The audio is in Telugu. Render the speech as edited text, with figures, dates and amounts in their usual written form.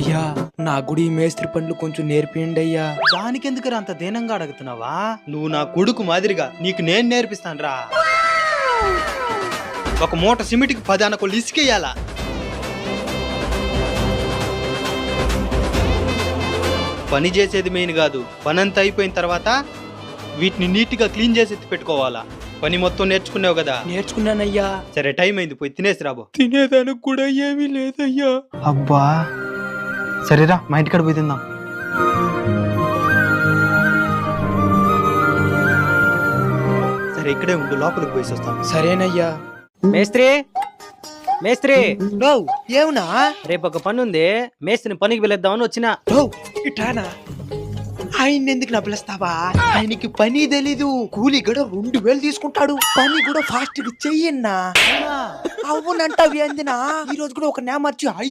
అయ్యా నా గుడి మేస్త్రి పనులు కొంచెం నేర్పియండి అయ్యా. దానికెందుకు అంత దీనంగా అడుగుతున్నావా? నువ్వు నా కొడుకు మాదిరిగా నీకు నేను నేర్పిస్తాను రా. ఒక మూట సిమెంట్కి 10 అనకొళ్ళు ఇసుకేయాలా. పని చేసేది మెయిన్ కాదు, పనంతా అయిపోయిన తర్వాత వీటిని నీట్గా క్లీన్ చేసి ఎత్తి పెట్టుకోవాలా. పని మొత్తం నేర్చుకున్నావు కదా? నేర్చుకున్నానయ్యా. సరే, టైం అయింది, పోయి తినేసి రాబో. తినేదానికి కూడా ఏమీ లేదయ్యా. అబ్బా, సరేరా మా ఇంటికాడ పోయి తిందాం. సరే, ఇక్కడే ఉండు, లోపలికి పోయి వస్తాం. సరేనయ్యా. మేస్త్రి మేస్త్రి ఏమునా? రేపు ఒక పని ఉంది, మేస్త్రిని పనికి పిలుద్దామని వచ్చిన. ఇటానా ఆయన ఎందుకు నా పిలుస్తావా? ఆయనకి పని తెలీదు, కూలి కూడా 2000 తీసుకుంటాడు. పని కూడా ఫాస్ట్ గా చెయ్యన్నా. అవునంటావు ఏందినా? ఈ రోజు కూడా ఒక నేమర్చి